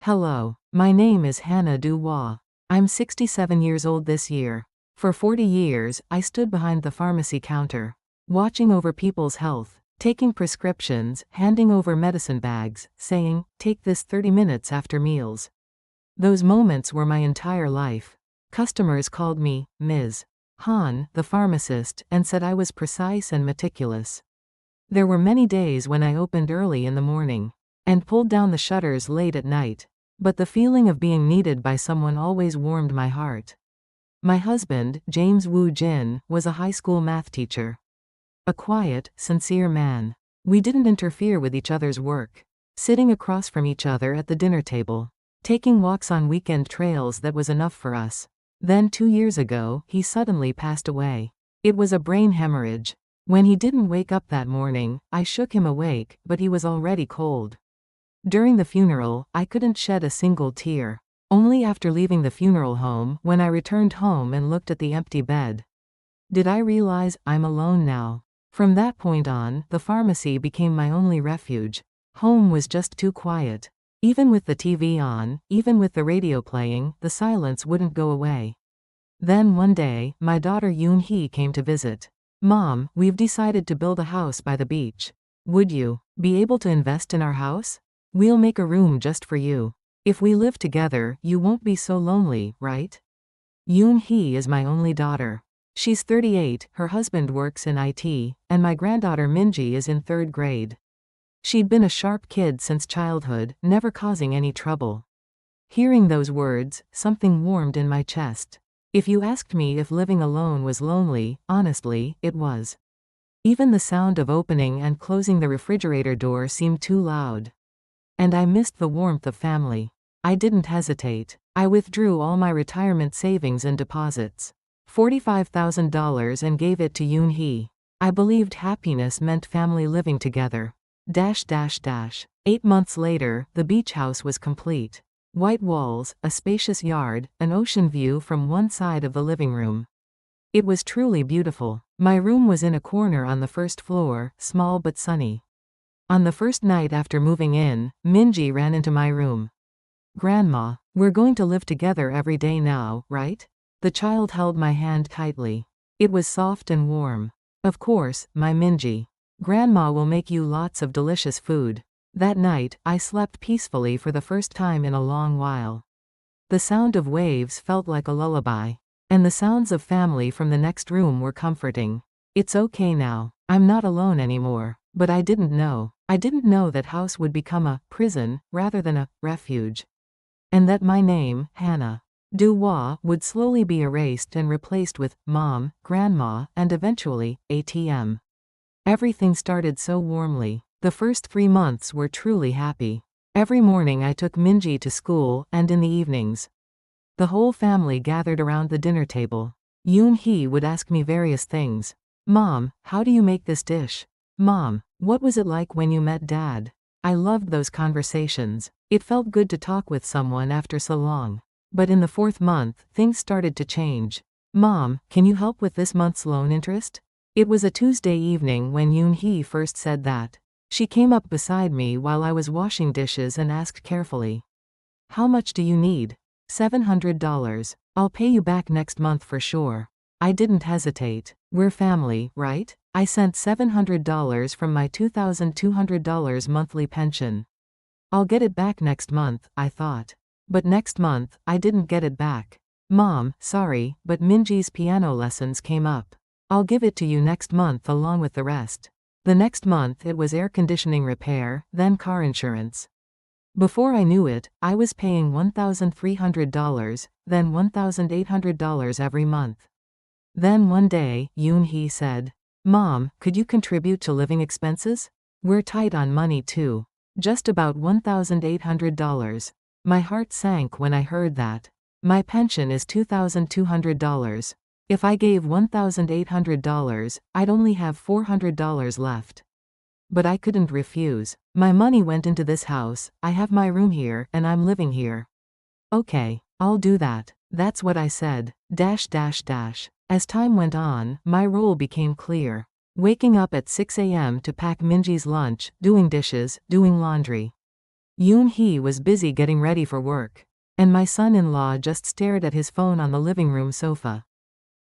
Hello, my name is Hannah Dubois. I'm 67 years old this year. For 40 years, I stood behind the pharmacy counter, watching over people's health, taking prescriptions, handing over medicine bags, saying, "Take this 30 minutes after meals." Those moments were my entire life. Customers called me Ms. Han, the pharmacist, and said I was precise and meticulous. There were many days when I opened early in the morning and pulled down the shutters late at night, but the feeling of being needed by someone always warmed my heart. My husband, James Woo Jin, was a high school math teacher. A quiet, sincere man. We didn't interfere with each other's work. Sitting across from each other at the dinner table, taking walks on weekend trails, that was enough for us. Then 2 years ago, he suddenly passed away. It was a brain hemorrhage. When he didn't wake up that morning, I shook him awake, but he was already cold. During the funeral, I couldn't shed a single tear. Only after leaving the funeral home, when I returned home and looked at the empty bed, did I realize I'm alone now. From that point on, the pharmacy became my only refuge. Home was just too quiet. Even with the TV on, even with the radio playing, the silence wouldn't go away. Then one day, my daughter Yoon-hee came to visit. "Mom, we've decided to build a house by the beach. Would you be able to invest in our house? We'll make a room just for you. If we live together, you won't be so lonely, right?" Yoon-hee is my only daughter. She's 38, her husband works in IT, and my granddaughter Minji is in 3rd grade. She'd been a sharp kid since childhood, never causing any trouble. Hearing those words, something warmed in my chest. If you asked me if living alone was lonely, honestly, it was. Even the sound of opening and closing the refrigerator door seemed too loud. And I missed the warmth of family. I didn't hesitate. I withdrew all my retirement savings and deposits, $45,000, and gave it to Yoon-hee. I believed happiness meant family living together. 8 months later, the beach house was complete. White walls, a spacious yard, an ocean view from one side of the living room. It was truly beautiful. My room was in a corner on the first floor, small but sunny. On the first night after moving in, Minji ran into my room. "Grandma, we're going to live together every day now, right?" The child held my hand tightly. It was soft and warm. "Of course, my Minji. Grandma will make you lots of delicious food." That night, I slept peacefully for the first time in a long while. The sound of waves felt like a lullaby, and the sounds of family from the next room were comforting. It's okay now. I'm not alone anymore. But I didn't know. I didn't know that house would become a prison rather than a refuge. And that my name, Hannah Dubois, would slowly be erased and replaced with Mom, Grandma, and eventually, ATM. Everything started so warmly. The first 3 months were truly happy. Every morning I took Minji to school, and in the evenings, the whole family gathered around the dinner table. Yoon-hee would ask me various things. "Mom, how do you make this dish? Mom, what was it like when you met Dad?" I loved those conversations. It felt good to talk with someone after so long. But in the 4th month, things started to change. "Mom, can you help with this month's loan interest?" It was a Tuesday evening when Yoon-hee first said that. She came up beside me while I was washing dishes and asked carefully, "How much do you need?" $700. "I'll pay you back next month for sure." I didn't hesitate. We're family, right? I sent $700 from my $2,200 monthly pension. I'll get it back next month, I thought. But next month, I didn't get it back. "Mom, sorry, but Minji's piano lessons came up. I'll give it to you next month along with the rest." The next month it was air conditioning repair, then car insurance. Before I knew it, I was paying $1,300, then $1,800 every month. Then one day, Yoon-hee said, "Mom, could you contribute to living expenses? We're tight on money too. Just about $1,800. My heart sank when I heard that. My pension is $2,200. If I gave $1,800, I'd only have $400 left. But I couldn't refuse. My money went into this house, I have my room here, and I'm living here. "Okay, I'll do that." That's what I said. As time went on, my role became clear. Waking up at 6 a.m. to pack Minji's lunch, doing dishes, doing laundry. Yoon-hee was busy getting ready for work, and my son-in-law just stared at his phone on the living room sofa.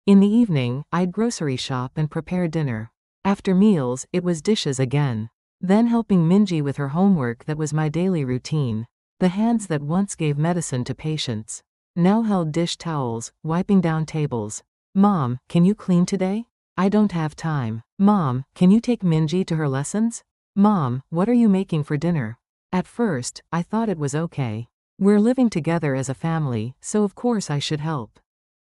In the evening, I'd grocery shop and prepare dinner. After meals, it was dishes again. Then helping Minji with her homework. That was my daily routine. The hands that once gave medicine to patients now held dish towels, wiping down tables. Mom, can you clean today? I don't have time. Mom, can you take Minji to her lessons? Mom, what are you making for dinner? At first, I thought it was okay. We're living together as a family, so of course I should help.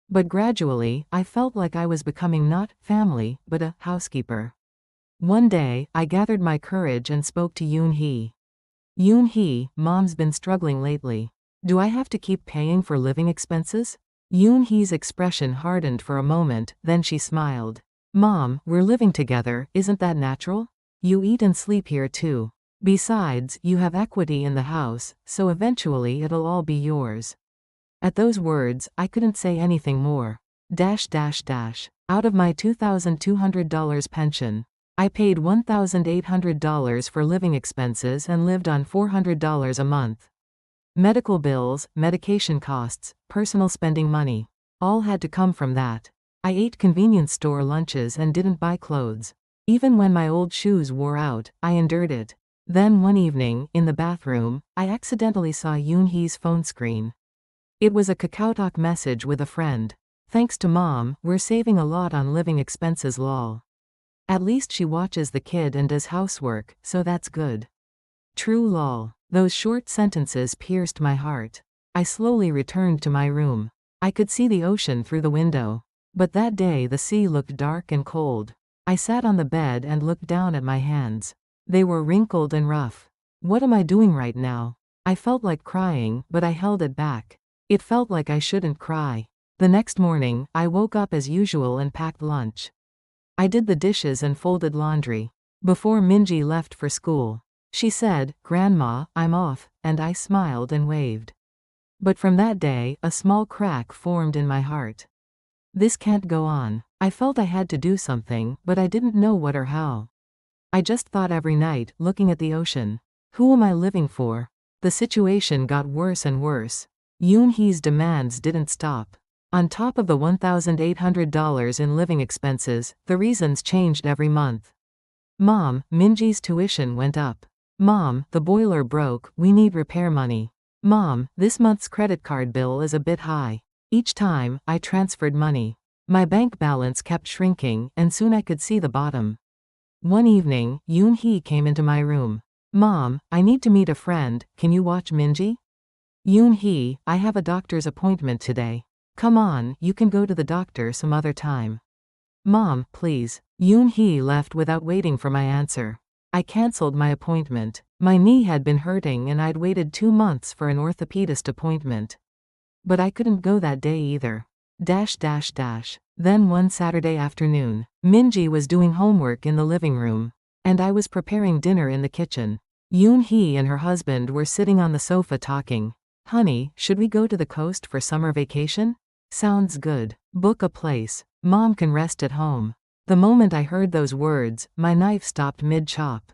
But gradually, I felt like I was becoming not family, but a housekeeper. One day, I gathered my courage and spoke to Yoon-hee. Yoon-hee, Mom's been struggling lately. Do I have to keep paying for living expenses? Yoon-hee's expression hardened for a moment, then she smiled. Mom, we're living together, isn't that natural? You eat and sleep here too. Besides, you have equity in the house, so eventually it'll all be yours. At those words, I couldn't say anything more. Out of my $2,200 pension, I paid $1,800 for living expenses and lived on $400 a month. Medical bills, medication costs, personal spending money, all had to come from that. I ate convenience store lunches and didn't buy clothes. Even when my old shoes wore out, I endured it. Then one evening, in the bathroom, I accidentally saw Yoon-hee's phone screen. It was a KakaoTalk message with a friend. Thanks to Mom, we're saving a lot on living expenses lol. At least she watches the kid and does housework, so that's good. True lol. Those short sentences pierced my heart. I slowly returned to my room. I could see the ocean through the window. But that day the sea looked dark and cold. I sat on the bed and looked down at my hands. They were wrinkled and rough. What am I doing right now? I felt like crying, but I held it back. It felt like I shouldn't cry. The next morning, I woke up as usual and packed lunch. I did the dishes and folded laundry. Before Minji left for school, she said, "Grandma, I'm off," and I smiled and waved. But from that day, a small crack formed in my heart. This can't go on. I felt I had to do something, but I didn't know what or how. I just thought every night, looking at the ocean. Who am I living for? The situation got worse and worse. Yoon-hee's demands didn't stop. On top of the $1,800 in living expenses, the reasons changed every month. Mom, Minji's tuition went up. Mom, the boiler broke, we need repair money. Mom, this month's credit card bill is a bit high. Each time, I transferred money. My bank balance kept shrinking, and soon I could see the bottom. One evening, Yoon-hee came into my room. Mom, I need to meet a friend, can you watch Minji? Yoon-hee, I have a doctor's appointment today. Come on, you can go to the doctor some other time. Mom, please. Yoon-hee left without waiting for my answer. I cancelled my appointment. My knee had been hurting and I'd waited 2 months for an orthopedist appointment. But I couldn't go that day either. Then one Saturday afternoon, Minji was doing homework in the living room, and I was preparing dinner in the kitchen. Yoon-hee and her husband were sitting on the sofa talking. Honey, should we go to the coast for summer vacation? Sounds good. Book a place. Mom can rest at home. The moment I heard those words, my knife stopped mid-chop.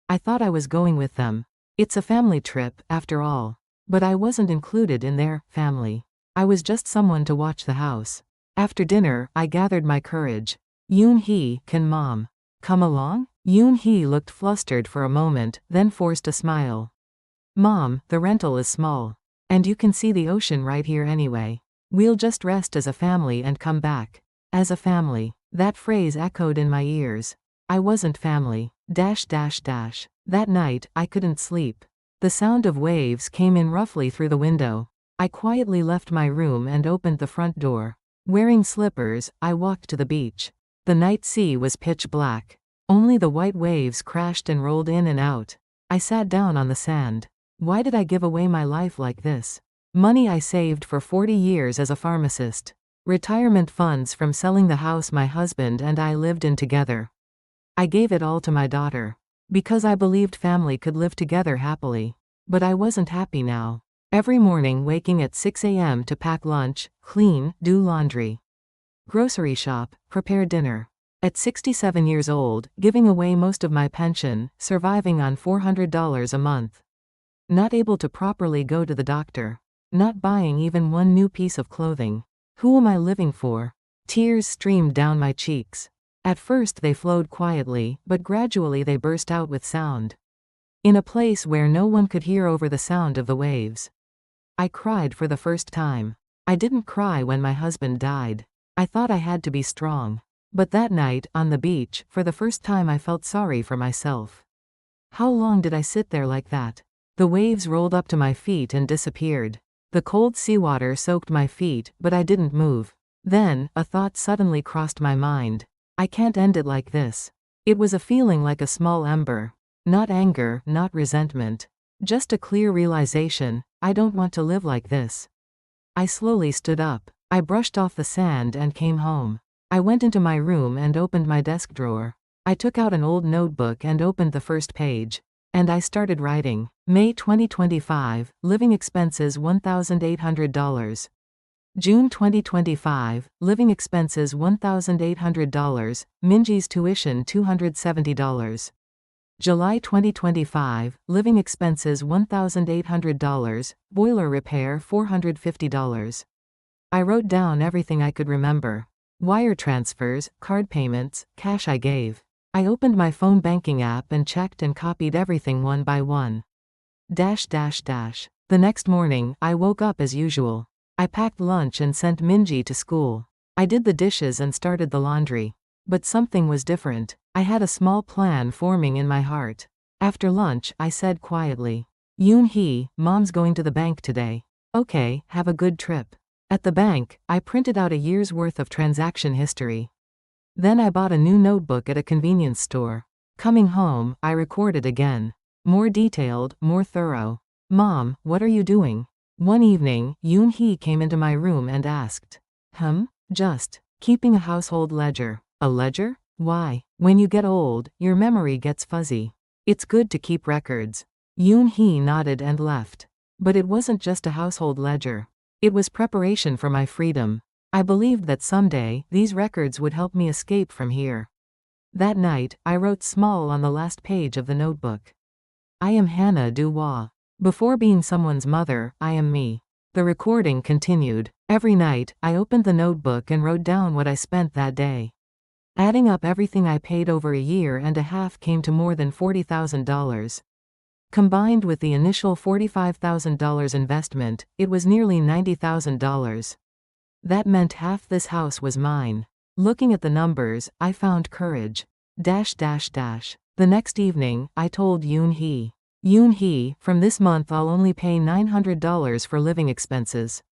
I thought I was going with them. It's a family trip, after all. But I wasn't included in their family. I was just someone to watch the house. After dinner, I gathered my courage. Yoon-hee, can Mom come along? Yoon-hee looked flustered for a moment, then forced a smile. Mom, the rental is small. And you can see the ocean right here anyway. We'll just rest as a family and come back. As a family. That phrase echoed in my ears. I wasn't family. That night, I couldn't sleep. The sound of waves came in roughly through the window. I quietly left my room and opened the front door. Wearing slippers, I walked to the beach. The night sea was pitch black. Only the white waves crashed and rolled in and out. I sat down on the sand. Why did I give away my life like this? Money I saved for 40 years as a pharmacist. Retirement funds from selling the house my husband and I lived in together. I gave it all to my daughter. Because I believed family could live together happily. But I wasn't happy now. Every morning waking at 6 a.m. to pack lunch, clean, do laundry, grocery shop, prepare dinner. At 67 years old, giving away most of my pension, surviving on $400 a month. Not able to properly go to the doctor. Not buying even one new piece of clothing. Who am I living for? Tears streamed down my cheeks. At first they flowed quietly, but gradually they burst out with sound. In a place where no one could hear over the sound of the waves. I cried for the first time. I didn't cry when my husband died. I thought I had to be strong. But that night, on the beach, for the first time I felt sorry for myself. How long did I sit there like that? The waves rolled up to my feet and disappeared. The cold seawater soaked my feet, but I didn't move. Then, a thought suddenly crossed my mind. I can't end it like this. It was a feeling like a small ember. Not anger, not resentment. Just a clear realization, I don't want to live like this. I slowly stood up. I brushed off the sand and came home. I went into my room and opened my desk drawer. I took out an old notebook and opened the first page. And I started writing. May 2025, living expenses $1,800. June 2025, living expenses $1,800, Minji's tuition $270. July 2025, living expenses $1,800, boiler repair $450. I wrote down everything I could remember. Wire transfers, card payments, cash I gave. I opened my phone banking app and checked and copied everything one by one. The next morning, I woke up as usual. I packed lunch and sent Minji to school. I did the dishes and started the laundry. But something was different. I had a small plan forming in my heart. After lunch, I said quietly, Yoon-hee, Mom's going to the bank today. Okay, have a good trip. At the bank, I printed out a year's worth of transaction history. Then I bought a new notebook at a convenience store. Coming home, I recorded again. More detailed, more thorough. Mom, what are you doing? One evening, Yoon-hee came into my room and asked. Just keeping a household ledger. A ledger? Why? When you get old, your memory gets fuzzy. It's good to keep records. Yoon-hee nodded and left. But it wasn't just a household ledger. It was preparation for my freedom. I believed that someday, these records would help me escape from here. That night, I wrote small on the last page of the notebook. I am Hannah Duwa. Before being someone's mother, I am me. The recording continued. Every night, I opened the notebook and wrote down what I spent that day. Adding up everything I paid over a year and a half came to more than $40,000. Combined with the initial $45,000 investment, it was nearly $90,000. That meant half this house was mine. Looking at the numbers, I found courage. The next evening, I told Yoon-hee. Yoon-hee, from this month I'll only pay $900 for living expenses.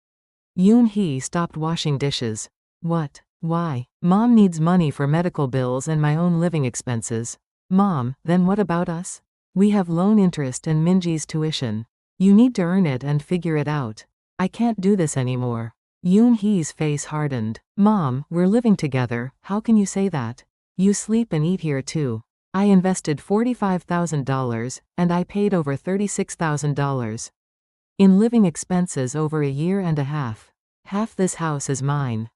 Yoon-hee stopped washing dishes. What? Why? Mom needs money for medical bills and my own living expenses. Mom, then what about us? We have loan interest and Minji's tuition. You need to earn it and figure it out. I can't do this anymore. Yoon-hee's face hardened. Mom, we're living together, how can you say that? You sleep and eat here too. I invested $45,000, and I paid over $36,000. In living expenses over a year and a half. Half this house is mine.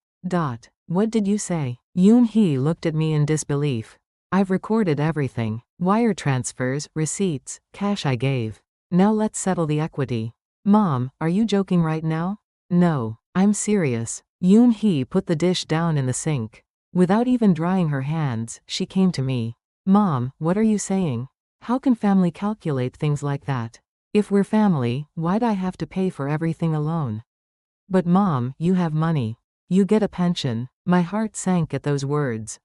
What did you say? Yoon-hee looked at me in disbelief. I've recorded everything. Wire transfers, receipts, cash I gave. Now let's settle the equity. Mom, are you joking right now? No. I'm serious. Yoon-hee put the dish down in the sink. Without even drying her hands, she came to me. Mom, what are you saying? How can family calculate things like that? If we're family, why'd I have to pay for everything alone? But Mom, you have money. You get a pension. My heart sank at those words.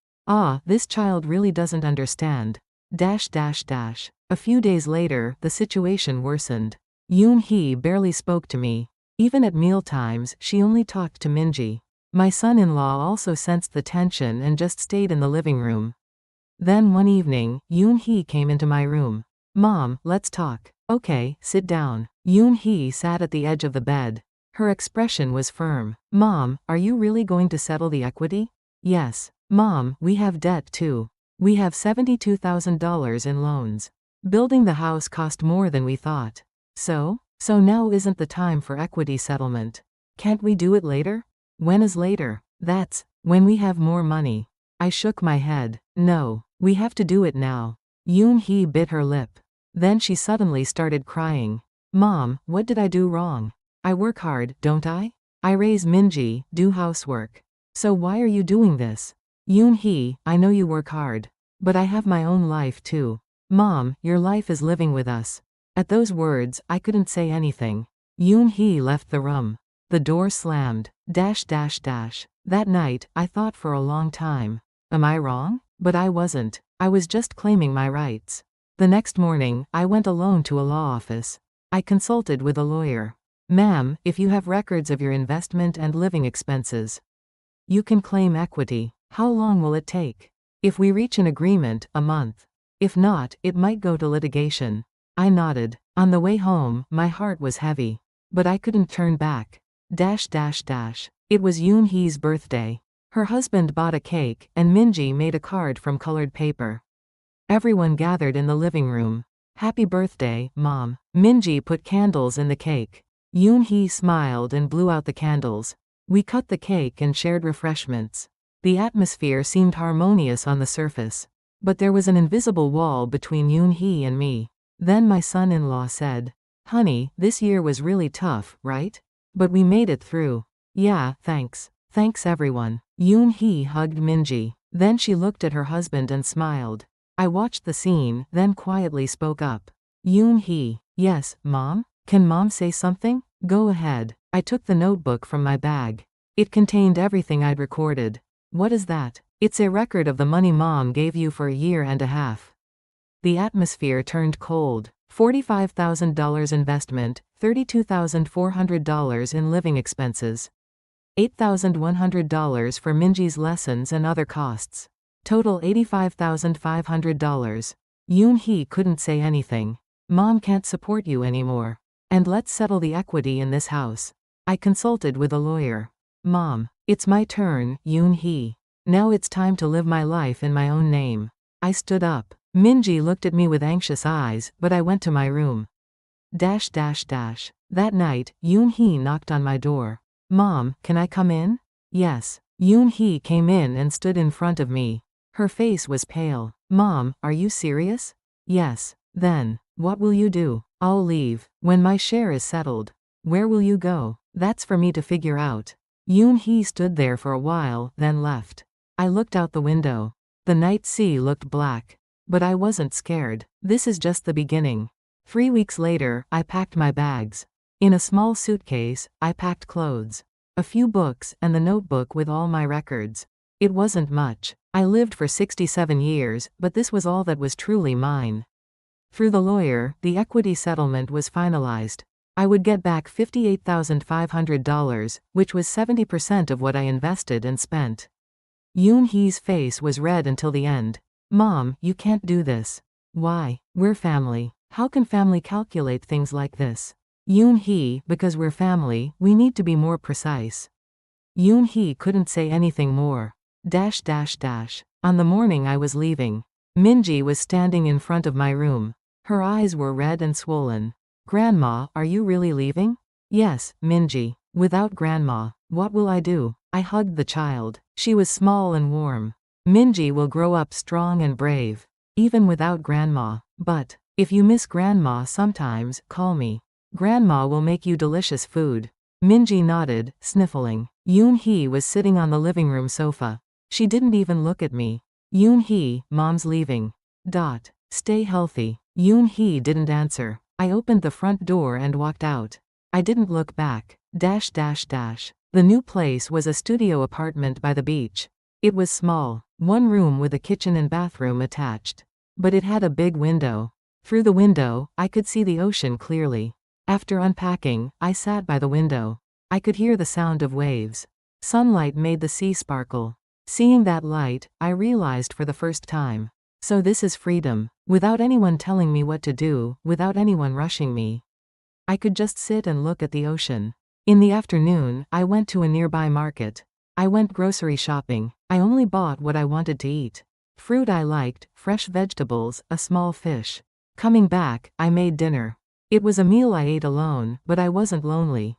This child really doesn't understand. A few days later, the situation worsened. Yoon-hee barely spoke to me. Even at mealtimes, she only talked to Minji. My son-in-law also sensed the tension and just stayed in the living room. Then one evening, Yoon-hee came into my room. Mom, let's talk. Okay, sit down. Yoon-hee sat at the edge of the bed. Her expression was firm. Mom, are you really going to settle the equity? Yes. Mom, we have debt too. We have $72,000 in loans. Building the house cost more than we thought. So now isn't the time for equity settlement. Can't we do it later? When is later? That's when we have more money. I shook my head. No, we have to do it now. Yoon-hee bit her lip. Then she suddenly started crying. Mom, what did I do wrong? I work hard, don't I? I raise Minji, do housework. So why are you doing this? Yoon-hee, I know you work hard. But I have my own life too. Mom, your life is living with us. At those words, I couldn't say anything. Yoon-hee left the room. The door slammed. That night, I thought for a long time. Am I wrong? But I wasn't. I was just claiming my rights. The next morning, I went alone to a law office. I consulted with a lawyer. Ma'am, if you have records of your investment and living expenses, you can claim equity. How long will it take? If we reach an agreement, a month. If not, it might go to litigation. I nodded. On the way home, my heart was heavy. But I couldn't turn back. It was Yoon-hee's birthday. Her husband bought a cake, and Minji made a card from colored paper. Everyone gathered in the living room. Happy birthday, Mom. Minji put candles in the cake. Yoon-hee smiled and blew out the candles. We cut the cake and shared refreshments. The atmosphere seemed harmonious on the surface. But there was an invisible wall between Yoon-hee and me. Then my son-in-law said, "Honey, this year was really tough, right? But we made it through." "Yeah, thanks. Thanks everyone." Yoon-hee hugged Minji. Then she looked at her husband and smiled. I watched the scene, then quietly spoke up. Yoon-hee, "Yes, Mom? Can Mom say something?" "Go ahead." I took the notebook from my bag. It contained everything I'd recorded. "What is that?" "It's a record of the money Mom gave you for a year and a half." The atmosphere turned cold. $45,000 investment, $32,400 in living expenses, $8,100 for Minji's lessons and other costs. Total $85,500. Yoon-hee couldn't say anything. "Mom can't support you anymore. And let's settle the equity in this house." I consulted with a lawyer. "Mom, it's my turn, Yoon-hee. Now it's time to live my life in my own name." I stood up. Minji looked at me with anxious eyes, but I went to my room. That night, Yoon-hee knocked on my door. "Mom, can I come in?" "Yes." Yoon-hee came in and stood in front of me. Her face was pale. "Mom, are you serious?" "Yes." "Then, what will you do?" "I'll leave. When my share is settled." "Where will you go?" "That's for me to figure out." Yoon-hee stood there for a while, then left. I looked out the window. The night sea looked black. But I wasn't scared. This is just the beginning. 3 weeks later, I packed my bags. In a small suitcase, I packed clothes, a few books, and the notebook with all my records. It wasn't much. I lived for 67 years, but this was all that was truly mine. Through the lawyer, the equity settlement was finalized. I would get back $58,500, which was 70% of what I invested and spent. Yoon-hee's face was red until the end. "Mom, you can't do this." "Why? We're family. How can family calculate things like this?" Yoon-hee, because we're family, we need to be more precise. Yoon-hee couldn't say anything more. On the morning I was leaving, Minji was standing in front of my room. Her eyes were red and swollen. "Grandma, are you really leaving?" "Yes, Minji. Without Grandma, what will I do?" I hugged the child. She was small and warm. "Minji will grow up strong and brave, even without Grandma. But, if you miss Grandma sometimes, call me. Grandma will make you delicious food." Minji nodded, sniffling. Yoon-hee was sitting on the living room sofa. She didn't even look at me. "Yoon-hee, Mom's leaving. Stay healthy." Yoon-hee didn't answer. I opened the front door and walked out. I didn't look back. The new place was a studio apartment by the beach. It was small, one room with a kitchen and bathroom attached. But it had a big window. Through the window, I could see the ocean clearly. After unpacking, I sat by the window. I could hear the sound of waves. Sunlight made the sea sparkle. Seeing that light, I realized for the first time. So this is freedom. Without anyone telling me what to do, without anyone rushing me. I could just sit and look at the ocean. In the afternoon, I went to a nearby market. I went grocery shopping. I only bought what I wanted to eat. Fruit I liked, fresh vegetables, a small fish. Coming back, I made dinner. It was a meal I ate alone, but I wasn't lonely.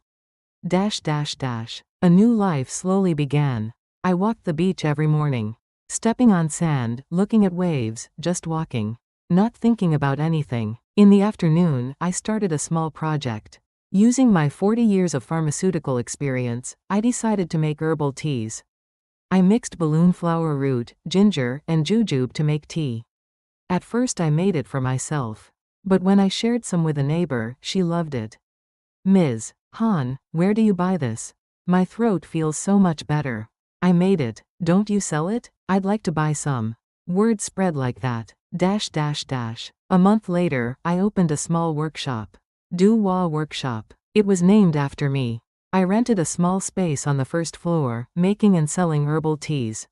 A new life slowly began. I walked the beach every morning. Stepping on sand, looking at waves, just walking. Not thinking about anything. In the afternoon, I started a small project. Using my 40 years of pharmaceutical experience, I decided to make herbal teas. I mixed balloon flower root, ginger, and jujube to make tea. At first I made it for myself. But when I shared some with a neighbor, she loved it. Ms. Han, where do you buy this? My throat feels so much better. I made it. Don't you sell it? I'd like to buy some. Word spread like that. A month later, I opened a small workshop. Du Wa Workshop. It was named after me. I rented a small space on the first floor, making and selling herbal teas.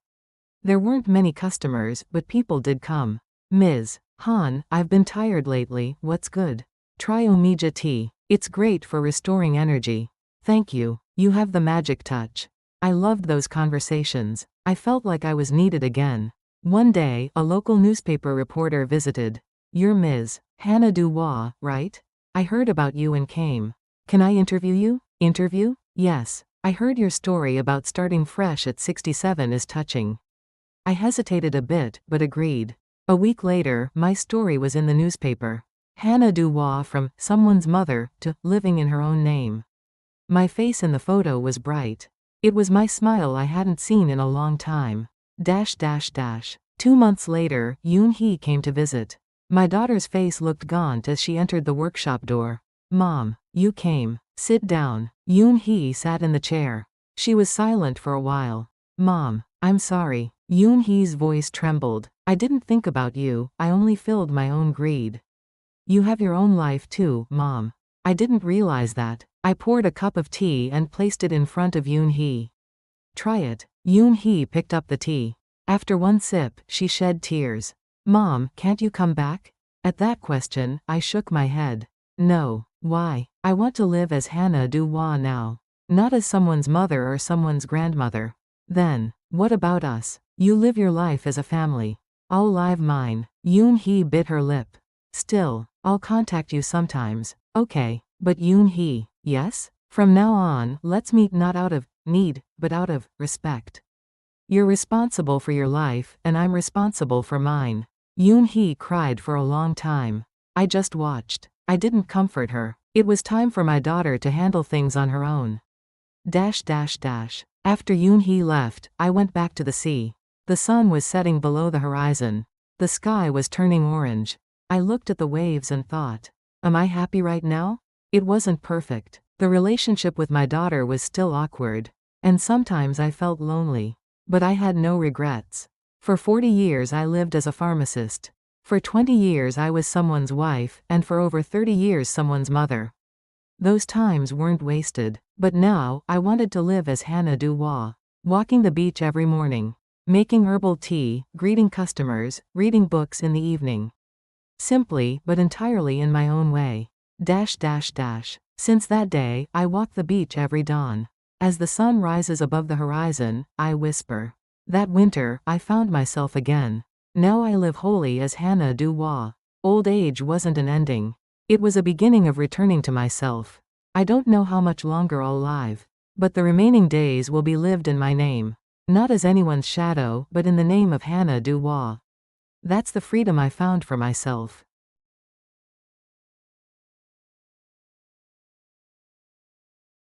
There weren't many customers, but people did come. Ms. Han, I've been tired lately, what's good? Try Omija tea. It's great for restoring energy. Thank you. You have the magic touch. I loved those conversations. I felt like I was needed again. One day, a local newspaper reporter visited. You're Ms. Hannah Du Wa, right? I heard about you and came. Can I interview you? Interview? Yes. I heard your story about starting fresh at 67 is touching. I hesitated a bit, but agreed. A week later, my story was in the newspaper. Hannah Du Wa from someone's mother to living in her own name. My face in the photo was bright. It was my smile I hadn't seen in a long time. 2 months later, Yoon Hee came to visit. My daughter's face looked gaunt as she entered the workshop door. Mom, you came. Sit down. Yoon Hee sat in the chair. She was silent for a while. Mom, I'm sorry. Yoon Hee's voice trembled. I didn't think about you, I only filled my own greed. You have your own life too, Mom. I didn't realize that. I poured a cup of tea and placed it in front of Yoon Hee. Try it. Yoon Hee picked up the tea. After one sip, she shed tears. Mom, can't you come back? At that question, I shook my head. No. Why? I want to live as Hannah Du Wa now. Not as someone's mother or someone's grandmother. Then, what about us? You live your life as a family. I'll live mine. Yoon Hee bit her lip. Still, I'll contact you sometimes. Okay, but Yoon Hee, yes? From now on, let's meet not out of need, but out of respect. You're responsible for your life, and I'm responsible for mine. Yoon Hee cried for a long time. I just watched. I didn't comfort her. It was time for my daughter to handle things on her own. After Yoon Hee left, I went back to the sea. The sun was setting below the horizon. The sky was turning orange. I looked at the waves and thought, am I happy right now? It wasn't perfect. The relationship with my daughter was still awkward. And sometimes I felt lonely. But I had no regrets. For 40 years I lived as a pharmacist. For 20 years I was someone's wife, and for over 30 years someone's mother. Those times weren't wasted. But now, I wanted to live as Hannah Du Wa. Walking the beach every morning. Making herbal tea, greeting customers, reading books in the evening. Simply, but entirely in my own way. Since that day, I walk the beach every dawn. As the sun rises above the horizon, I whisper. That winter, I found myself again. Now I live wholly as Hannah Du Wa. Old age wasn't an ending. It was a beginning of returning to myself. I don't know how much longer I'll live. But the remaining days will be lived in my name. Not as anyone's shadow, but in the name of Hannah Du Wa. That's the freedom I found for myself.